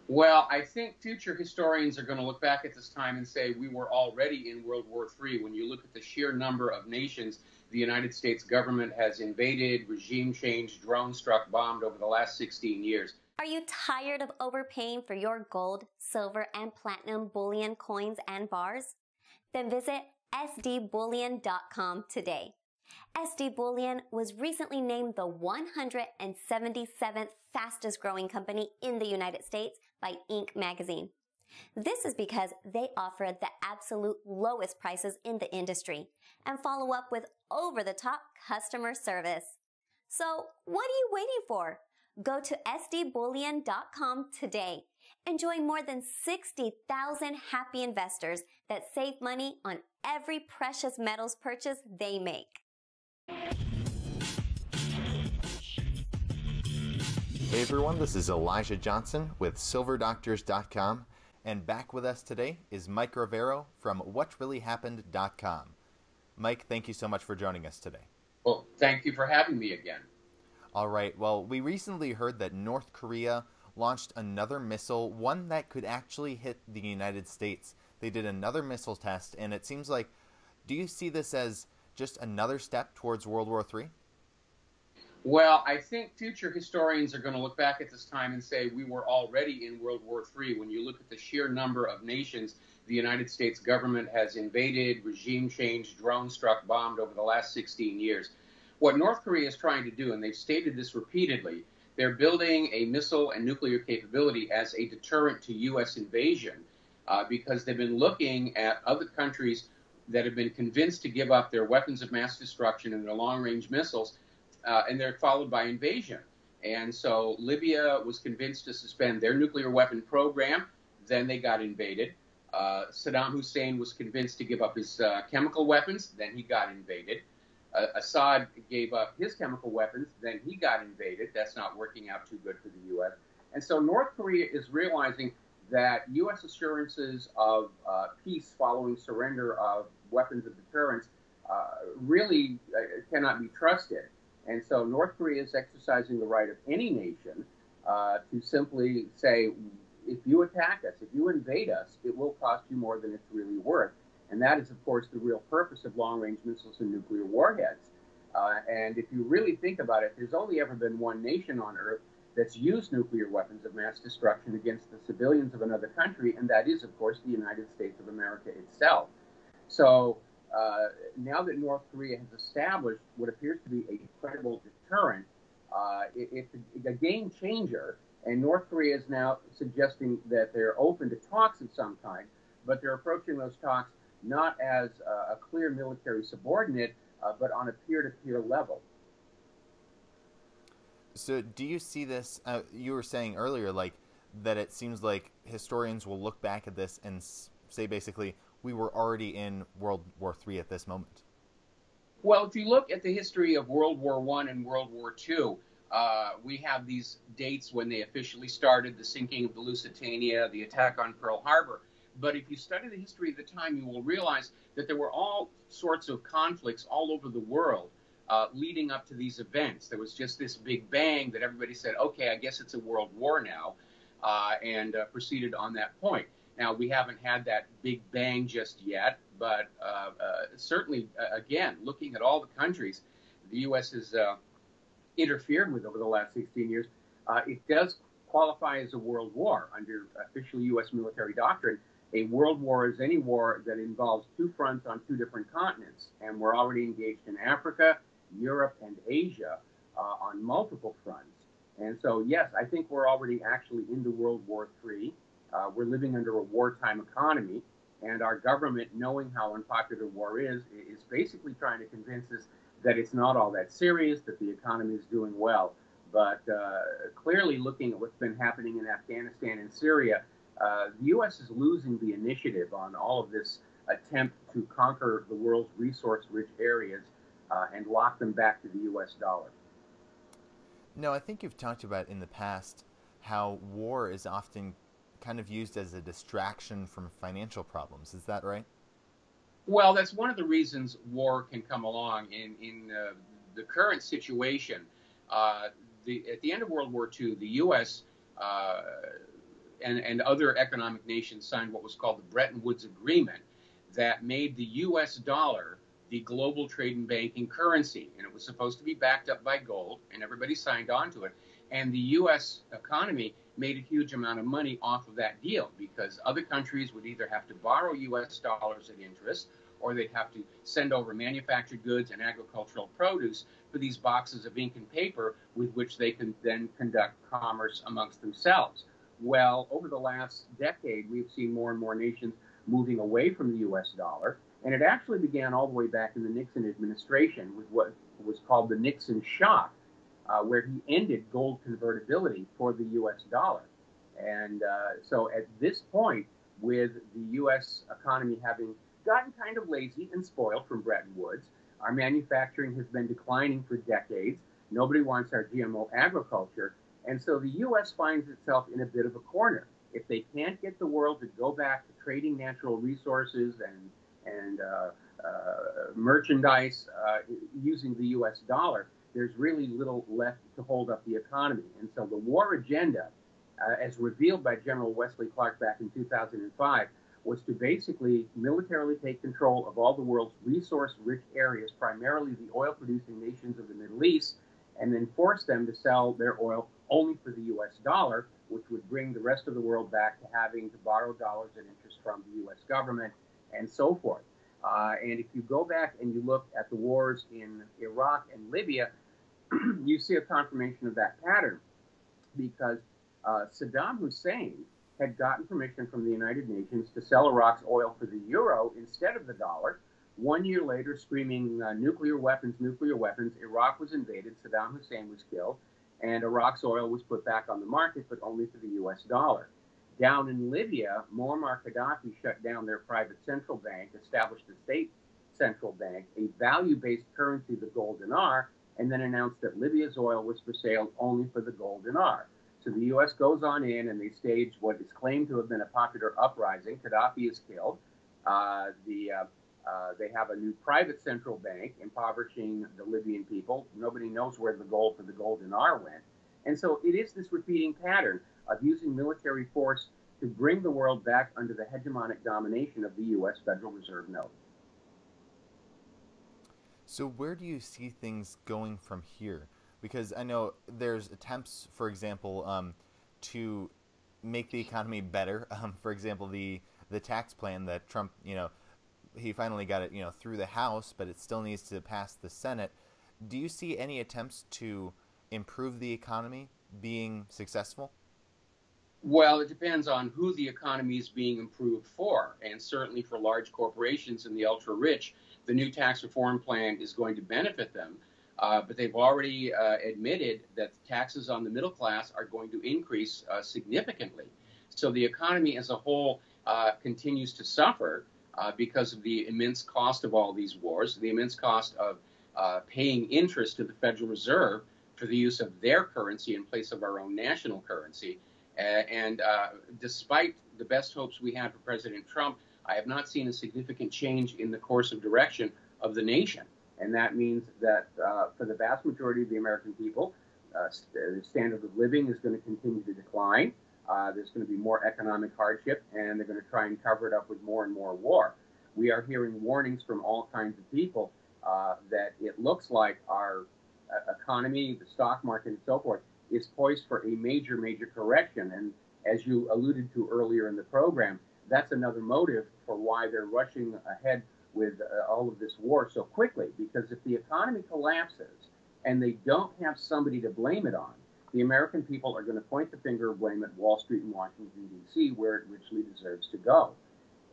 Well, I think future historians are going to look back at this time and say we were already in World War III. When you look at the sheer number of nations the United States government has invaded, regime changed, drone struck, bombed over the last 16 years. Are you tired of overpaying for your gold, silver, and platinum bullion coins and bars? Then visit sdbullion.com today. SD Bullion was recently named the 177th fastest growing company in the United States by Inc. magazine. This is because they offer the absolute lowest prices in the industry and follow up with over-the-top customer service. So what are you waiting for? Go to sdbullion.com today and join more than 60,000 happy investors that save money on every precious metals purchase they make. Hey everyone, this is Elijah Johnson with SilverDoctors.com, and back with us today is Mike Rivero from WhatReallyHappened.com. Mike, thank you so much for joining us today. Well, thank you for having me again. All right, well, we recently heard that North Korea launched another missile, one that could actually hit the United States. They did another missile test, and it seems like, do you see this as just another step towards World War III? Well, I think future historians are going to look back at this time and say we were already in World War III. When you look at the sheer number of nations the United States government has invaded, regime changed, drone struck, bombed over the last 16 years. What North Korea is trying to do, and they've stated this repeatedly, they're building a missile and nuclear capability as a deterrent to U.S. invasion because they've been looking at other countries that have been convinced to give up their weapons of mass destruction and their long-range missiles, and they're followed by invasion. And so Libya was convinced to suspend their nuclear weapon program. Then they got invaded. Saddam Hussein was convinced to give up his chemical weapons. Then he got invaded. Assad gave up his chemical weapons. Then he got invaded. That's not working out too good for the U.S. And so North Korea is realizing that U.S. assurances of peace following surrender of weapons of deterrence really cannot be trusted. And so North Korea is exercising the right of any nation to simply say, if you attack us, if you invade us, it will cost you more than it's really worth. And that is, of course, the real purpose of long-range missiles and nuclear warheads. And if you really think about it, there's only ever been one nation on Earth that's used nuclear weapons of mass destruction against the civilians of another country, and that is, of course, the United States of America itself. So now that North Korea has established what appears to be a credible deterrent, it's a game changer. And North Korea is now suggesting that they're open to talks of some kind, but they're approaching those talks not as a clear military subordinate, but on a peer-to-peer level. So do you see this, you were saying earlier, like, that it seems like historians will look back at this and say basically, we were already in World War III at this moment? Well, if you look at the history of World War I and World War II, we have these dates when they officially started, the sinking of the Lusitania, the attack on Pearl Harbor. But if you study the history of the time, you will realize that there were all sorts of conflicts all over the world leading up to these events. There was just this big bang that everybody said, okay, I guess it's a world war now, and proceeded on that point. Now, we haven't had that big bang just yet, but certainly, again, looking at all the countries the U.S. has interfered with over the last 16 years, it does qualify as a world war under official U.S. military doctrine. A world war is any war that involves two fronts on two different continents, and we're already engaged in Africa, Europe, and Asia on multiple fronts. And so, yes, I think we're already actually into World War III. We're living under a wartime economy, and our government, knowing how unpopular war is basically trying to convince us that it's not all that serious, that the economy is doing well. But clearly, looking at what's been happening in Afghanistan and Syria, the U.S. is losing the initiative on all of this attempt to conquer the world's resource-rich areas and lock them back to the U.S. dollar. No, I think you've talked about in the past how war is often kind of used as a distraction from financial problems. Is that right? Well, that's one of the reasons war can come along. In the current situation, at the end of World War II, the U.S. and other economic nations signed what was called the Bretton Woods Agreement that made the U.S. dollar the global trade and banking currency. And it was supposed to be backed up by gold, and everybody signed on to it. And the U.S. economy made a huge amount of money off of that deal because other countries would either have to borrow U.S. dollars at interest or they'd have to send over manufactured goods and agricultural produce for these boxes of ink and paper with which they can then conduct commerce amongst themselves. Well, over the last decade, we've seen more and more nations moving away from the U.S. dollar, and it actually began all the way back in the Nixon administration with what was called the Nixon shock, where he ended gold convertibility for the U.S. dollar. And so at this point, with the U.S. economy having gotten kind of lazy and spoiled from Bretton Woods, our manufacturing has been declining for decades. Nobody wants our GMO agriculture. And so the U.S. finds itself in a bit of a corner. If they can't get the world to go back to trading natural resources and merchandise using the U.S. dollar, there's really little left to hold up the economy. And so the war agenda, as revealed by General Wesley Clark back in 2005, was to basically militarily take control of all the world's resource-rich areas, primarily the oil-producing nations of the Middle East, and then force them to sell their oil only for the U.S. dollar, which would bring the rest of the world back to having to borrow dollars at interest from the U.S. government, and so forth. And if you go back and you look at the wars in Iraq and Libya, you see a confirmation of that pattern, because Saddam Hussein had gotten permission from the United Nations to sell Iraq's oil for the euro instead of the dollar. 1 year later, screaming nuclear weapons, Iraq was invaded, Saddam Hussein was killed, and Iraq's oil was put back on the market, but only for the U.S. dollar. Down in Libya, Muammar Gaddafi shut down their private central bank, established a state central bank, a value-based currency, the gold dinar, and then announced that Libya's oil was for sale only for the gold dinar. So the U.S. goes on in and they stage what is claimed to have been a popular uprising. Gaddafi is killed. They have a new private central bank, impoverishing the Libyan people. Nobody knows where the gold for the gold dinar went. And so it is this repeating pattern of using military force to bring the world back under the hegemonic domination of the U.S. Federal Reserve note. So where do you see things going from here? Because I know there's attempts, for example, to make the economy better. For example, the tax plan that Trump, he finally got it, through the House, but it still needs to pass the Senate. Do you see any attempts to improve the economy being successful? Well, it depends on who the economy is being improved for. And certainly for large corporations and the ultra-rich, the new tax reform plan is going to benefit them. But they've already admitted that taxes on the middle class are going to increase significantly. So the economy as a whole continues to suffer because of the immense cost of all these wars, the immense cost of paying interest to the Federal Reserve for the use of their currency in place of our own national currency. And despite the best hopes we had for President Trump, I have not seen a significant change in the course of direction of the nation. And that means that for the vast majority of the American people, the standard of living is going to continue to decline. There's going to be more economic hardship, and they're going to try and cover it up with more and more war. We are hearing warnings from all kinds of people that it looks like our economy, the stock market, and so forth, is poised for a major, major correction. And as you alluded to earlier in the program, that's another motive for why they're rushing ahead with all of this war so quickly. Because if the economy collapses and they don't have somebody to blame it on, the American people are going to point the finger of blame at Wall Street and Washington, D.C., where it richly deserves to go.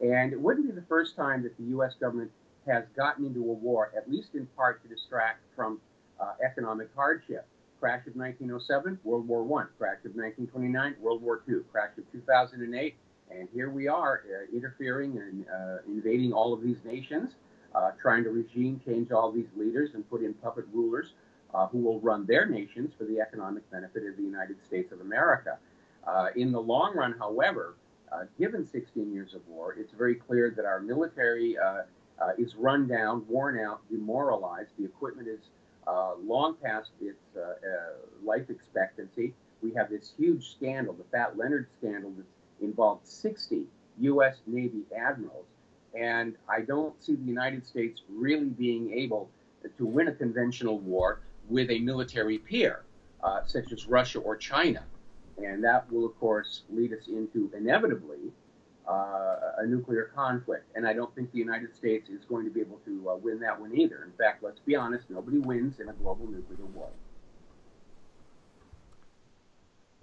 And it wouldn't be the first time that the U.S. government has gotten into a war, at least in part to distract from economic hardship. Crash of 1907, World War I. Crash of 1929, World War II. Crash of 2008, and here we are interfering and invading all of these nations, trying to regime change all these leaders and put in puppet rulers who will run their nations for the economic benefit of the United States of America. In the long run, however, given 16 years of war, it's very clear that our military is run down, worn out, demoralized. The equipment is long past its life expectancy. We have this huge scandal, the Fat Leonard scandal, that's involved 60 U.S. Navy admirals. And I don't see the United States really being able to win a conventional war with a military peer, such as Russia or China. And that will, of course, lead us into, inevitably, a nuclear conflict. And I don't think the United States is going to be able to win that one either. In fact, let's be honest, nobody wins in a global nuclear war.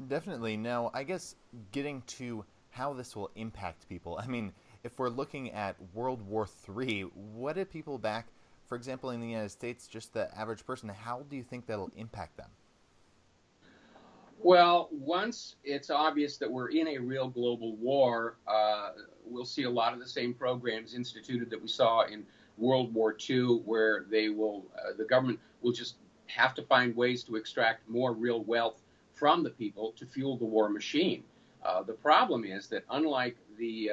Definitely. Now, I guess getting to how this will impact people. I mean, if we're looking at World War III, what did people back, for example, in the United States, just the average person, how do you think that'll impact them? Well, once it's obvious that we're in a real global war, we'll see a lot of the same programs instituted that we saw in World War II, where they will, the government will just have to find ways to extract more real wealth from the people to fuel the war machine. The problem is that unlike the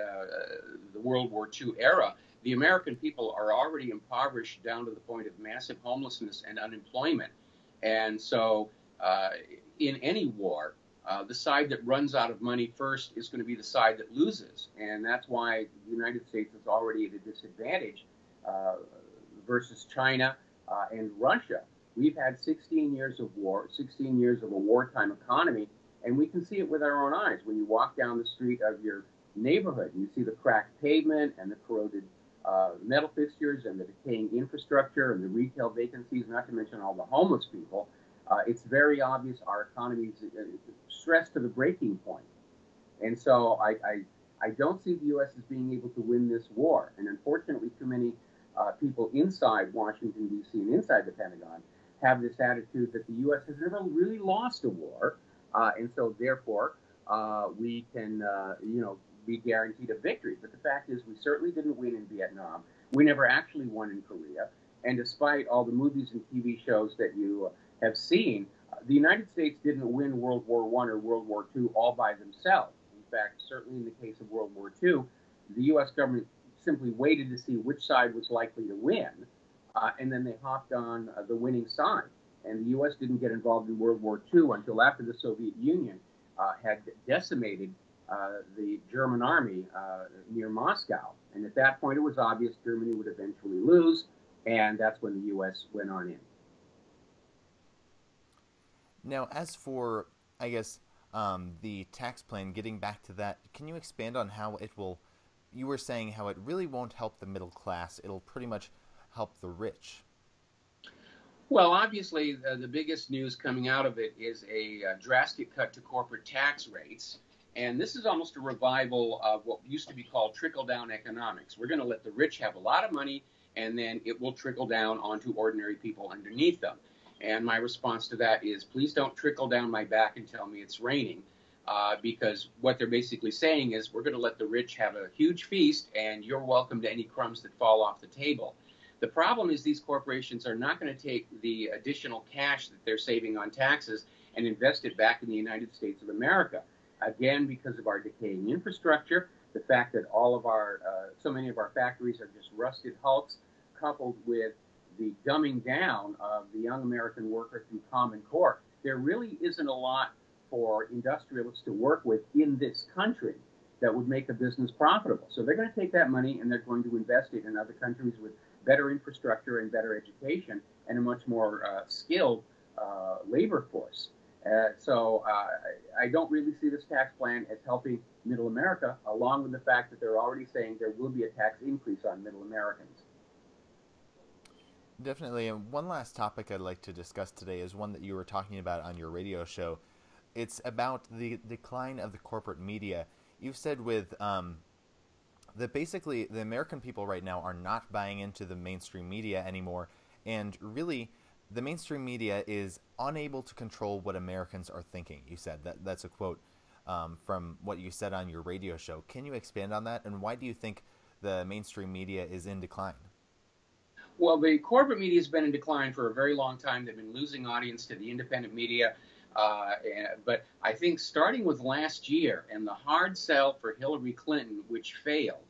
World War II era, the American people are already impoverished down to the point of massive homelessness and unemployment. And so in any war, the side that runs out of money first is going to be the side that loses. And that's why the United States is already at a disadvantage versus China and Russia. We've had 16 years of war, 16 years of a wartime economy, and we can see it with our own eyes. When you walk down the street of your neighborhood, you see the cracked pavement and the corroded metal fixtures and the decaying infrastructure and the retail vacancies, not to mention all the homeless people. It's very obvious our economy is stressed to the breaking point. And so I don't see the U.S. as being able to win this war. And unfortunately, too many people inside Washington, D.C. and inside the Pentagon have this attitude that the U.S. has never really lost a war. And so, therefore, we can, be guaranteed a victory. But the fact is, we certainly didn't win in Vietnam. We never actually won in Korea. And despite all the movies and TV shows that you have seen, the United States didn't win World War I or World War II all by themselves. In fact, certainly in the case of World War II, the U.S. government simply waited to see which side was likely to win, and then they hopped on the winning side. And the U.S. didn't get involved in World War II until after the Soviet Union had decimated the German army near Moscow. And at that point, it was obvious Germany would eventually lose, and that's when the U.S. went on in. Now, as for, I guess, the tax plan, getting back to that, can you expand on how it will, you were saying how it really won't help the middle class, it'll pretty much help the rich. Well, obviously, the biggest news coming out of it is a drastic cut to corporate tax rates. And this is almost a revival of what used to be called trickle-down economics. We're going to let the rich have a lot of money, and then it will trickle down onto ordinary people underneath them. And my response to that is, please don't trickle down my back and tell me it's raining, because what they're basically saying is we're going to let the rich have a huge feast, and you're welcome to any crumbs that fall off the table. The problem is these corporations are not going to take the additional cash that they're saving on taxes and invest it back in the United States of America. Again, because of our decaying infrastructure, the fact that all of our, so many of our factories are just rusted hulks, coupled with the dumbing down of the young American worker through Common Core, there really isn't a lot for industrialists to work with in this country that would make a business profitable. So they're going to take that money and they're going to invest it in other countries with better infrastructure and better education and a much more skilled labor force. So I don't really see this tax plan as helping middle America, along with the fact that they're already saying there will be a tax increase on middle Americans. Definitely. And one last topic I'd like to discuss today is one that you were talking about on your radio show. It's about the decline of the corporate media. You've said with that basically the American people right now are not buying into the mainstream media anymore, and really the mainstream media is unable to control what Americans are thinking. You said that's a quote from what you said on your radio show. Can you expand on that, and why do you think the mainstream media is in decline? Well, the corporate media has been in decline for a very long time. They've been losing audience to the independent media. But I think starting with last year and the hard sell for Hillary Clinton, which failed,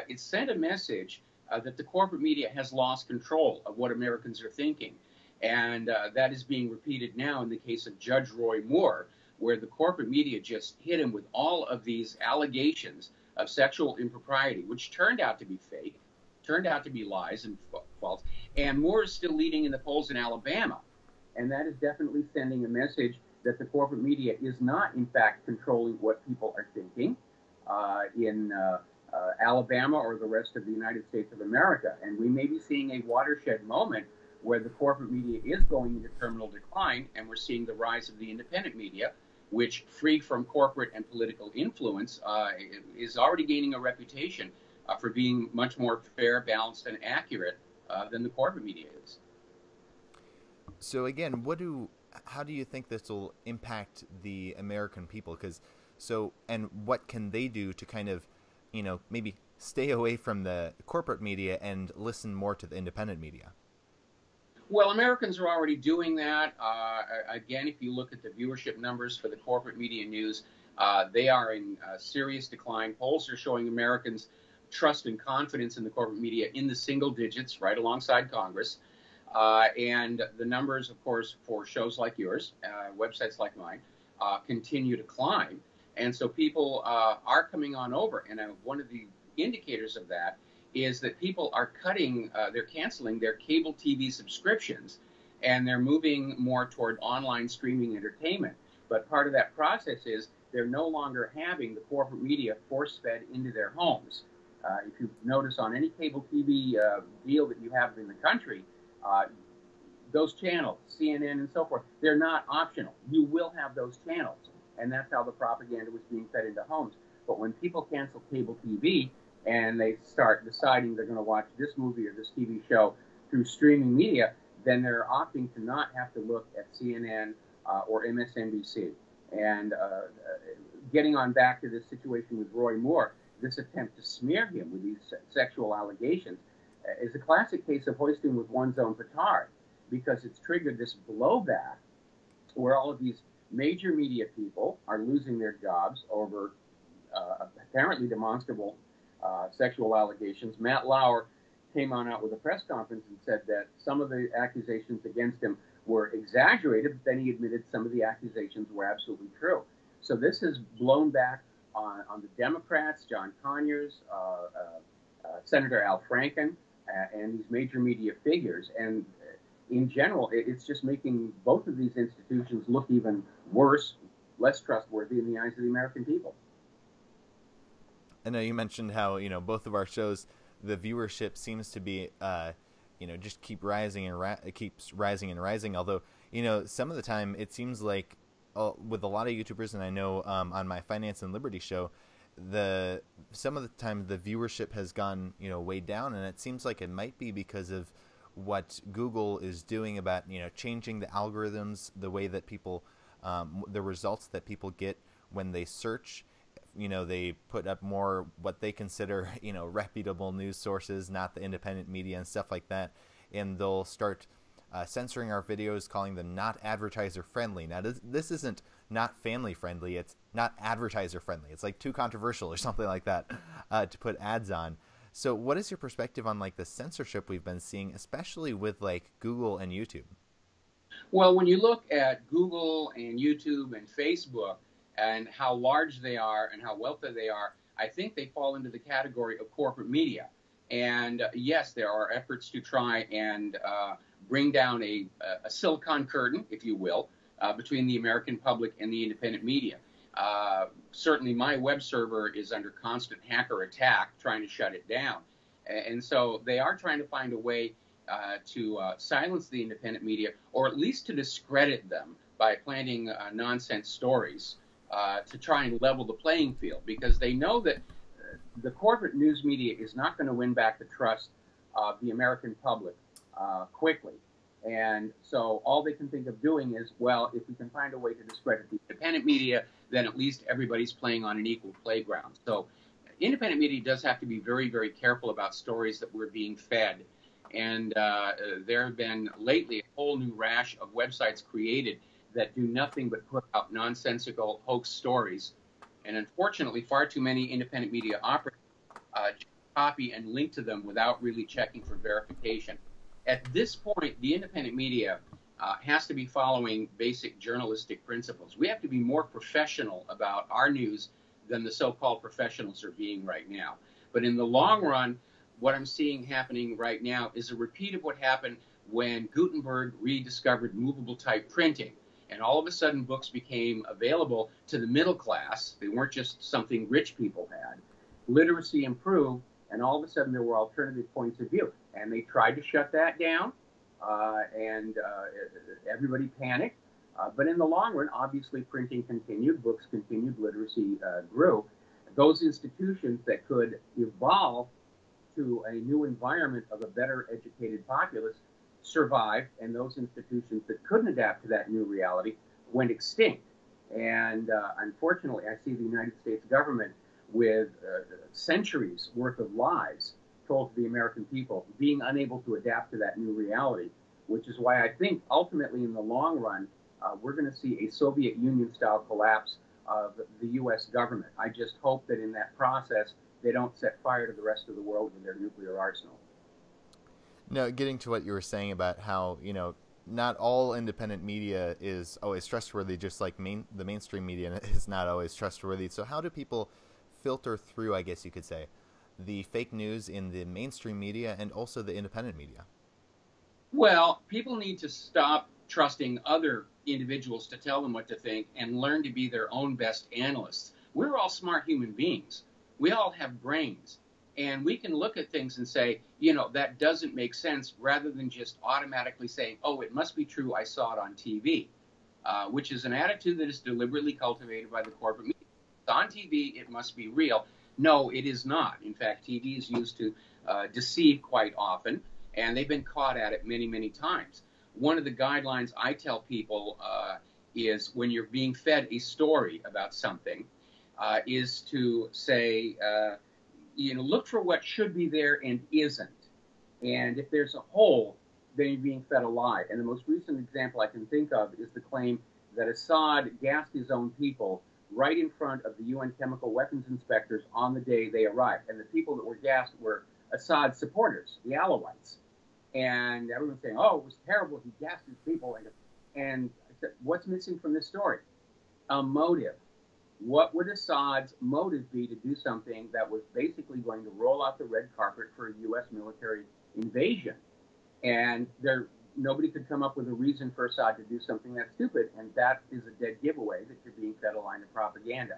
it sent a message that the corporate media has lost control of what Americans are thinking. And that is being repeated now in the case of Judge Roy Moore, where the corporate media just hit him with all of these allegations of sexual impropriety, which turned out to be fake, turned out to be lies and false. And Moore is still leading in the polls in Alabama. And that is definitely sending a message that the corporate media is not, in fact, controlling what people are thinking in Alabama or the rest of the United States of America. And we may be seeing a watershed moment where the corporate media is going into terminal decline, and we're seeing the rise of the independent media, which, free from corporate and political influence, is already gaining a reputation for being much more fair, balanced, and accurate than the corporate media is. So again, how do you think this will impact the American people? And what can they do to kind of, maybe stay away from the corporate media and listen more to the independent media? Well, Americans are already doing that. Again, if you look at the viewership numbers for the corporate media news, they are in serious decline. Polls are showing Americans' trust and confidence in the corporate media in the single digits, right alongside Congress. And the numbers, of course, for shows like yours, websites like mine, continue to climb. And so people are coming on over. And one of the indicators of that is that people are they're canceling their cable TV subscriptions, and they're moving more toward online streaming entertainment. But part of that process is they're no longer having the corporate media force-fed into their homes. If you notice on any cable TV deal that you have in the country, those channels, CNN and so forth, they're not optional. You will have those channels, and that's how the propaganda was being fed into homes. But when people cancel cable TV and they start deciding they're going to watch this movie or this TV show through streaming media, then they're opting to not have to look at CNN or MSNBC. And getting on back to this situation with Roy Moore, this attempt to smear him with these sexual allegations is a classic case of hoisting with one's own petard, because it's triggered this blowback where all of these major media people are losing their jobs over apparently demonstrable sexual allegations. Matt Lauer came out with a press conference and said that some of the accusations against him were exaggerated, but then he admitted some of the accusations were absolutely true. So this has blown back on the Democrats, John Conyers, Senator Al Franken, and these major media figures. And in general, it's just making both of these institutions look even worse, less trustworthy in the eyes of the American people. I know you mentioned how, both of our shows, the viewership seems to be, just keeps rising and rising. Although, some of the time it seems like with a lot of YouTubers, and I know on my Finance and Liberty show, some of the time the viewership has gone, way down, and it seems like it might be because of what Google is doing about, changing the algorithms, the way that people, the results that people get when they search. They put up more what they consider, reputable news sources, not the independent media and stuff like that. And they'll start censoring our videos, calling them not advertiser friendly. Now, this isn't not family friendly. It's not advertiser friendly. It's like too controversial or something like that to put ads on. So what is your perspective on the censorship we've been seeing, especially with Google and YouTube? Well, when you look at Google and YouTube and Facebook, and how large they are and how wealthy they are, I think they fall into the category of corporate media. And yes, there are efforts to try and bring down a silicon curtain, if you will, between the American public and the independent media. Certainly my web server is under constant hacker attack trying to shut it down. And so they are trying to find a way to silence the independent media, or at least to discredit them by planting nonsense stories to try and level the playing field, because they know that the corporate news media is not going to win back the trust of the American public quickly. And so all they can think of doing is, well, if we can find a way to discredit the independent media, then at least everybody's playing on an equal playground. So independent media does have to be very, very careful about stories that we're being fed. And there have been lately a whole new rash of websites created that do nothing but put out nonsensical hoax stories. And unfortunately, far too many independent media operators copy and link to them without really checking for verification. At this point, the independent media has to be following basic journalistic principles. We have to be more professional about our news than the so-called professionals are being right now. But in the long run, what I'm seeing happening right now is a repeat of what happened when Gutenberg rediscovered movable type printing. And all of a sudden, books became available to the middle class. They weren't just something rich people had. Literacy improved, and all of a sudden there were alternative points of view. And they tried to shut that down, and everybody panicked. But in the long run, obviously, printing continued, books continued, literacy grew. Those institutions that could evolve to a new environment of a better educated populace survived, and those institutions that couldn't adapt to that new reality went extinct. And unfortunately, I see the United States government with centuries worth of lies told to the American people being unable to adapt to that new reality, which is why I think ultimately in the long run, we're going to see a Soviet Union-style collapse of the U.S. government. I just hope that in that process, they don't set fire to the rest of the world with their nuclear arsenal. Now, getting to what you were saying about how, not all independent media is always trustworthy, just like the mainstream media is not always trustworthy. So how do people filter through, I guess you could say, the fake news in the mainstream media and also the independent media? Well, people need to stop trusting other individuals to tell them what to think and learn to be their own best analysts. We're all smart human beings. We all have brains. And we can look at things and say, that doesn't make sense, rather than just automatically saying, oh, it must be true, I saw it on TV, which is an attitude that is deliberately cultivated by the corporate media. It's on TV, it must be real. No, it is not. In fact, TV is used to deceive quite often, and they've been caught at it many, many times. One of the guidelines I tell people is when you're being fed a story about something, is to say, look for what should be there and isn't. And if there's a hole, then you're being fed a lie. And the most recent example I can think of is the claim that Assad gassed his own people right in front of the UN chemical weapons inspectors on the day they arrived. And the people that were gassed were Assad supporters, the Alawites. And everyone's saying, oh, it was terrible, he gassed his people. And I said, what's missing from this story? A motive. What would Assad's motive be to do something that was basically going to roll out the red carpet for a U.S. military invasion? And nobody could come up with a reason for Assad to do something that's stupid, and that is a dead giveaway that you're being fed a line of propaganda.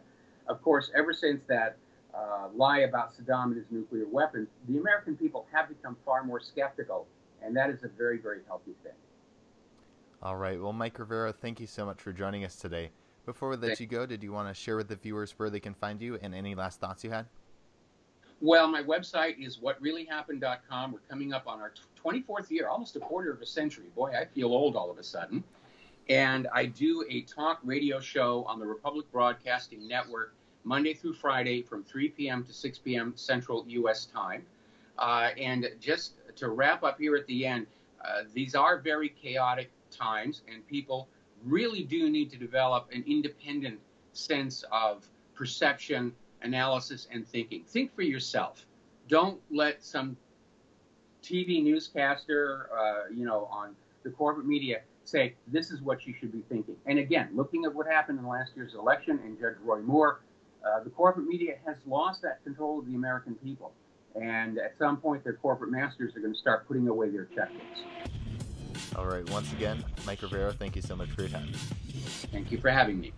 Of course, ever since that lie about Saddam and his nuclear weapons, the American people have become far more skeptical, and that is a very, very healthy thing. All right. Well, Mike Rivero, thank you so much for joining us today. Before we let you go, did you want to share with the viewers where they can find you and any last thoughts you had? Well, my website is whatreallyhappened.com. We're coming up on our 24th year, almost a quarter of a century. Boy, I feel old all of a sudden. And I do a talk radio show on the Republic Broadcasting Network Monday through Friday from 3 p.m. to 6 p.m. Central U.S. time. And just to wrap up here at the end, these are very chaotic times, and people really do need to develop an independent sense of perception, analysis, and thinking. Think for yourself. Don't let some TV newscaster, on the corporate media say, this is what you should be thinking. And again, looking at what happened in last year's election and Judge Roy Moore, the corporate media has lost that control of the American people. And at some point, their corporate masters are going to start putting away their checkbooks. All right. Once again, Mike Rivero, thank you so much for your time. Thank you for having me.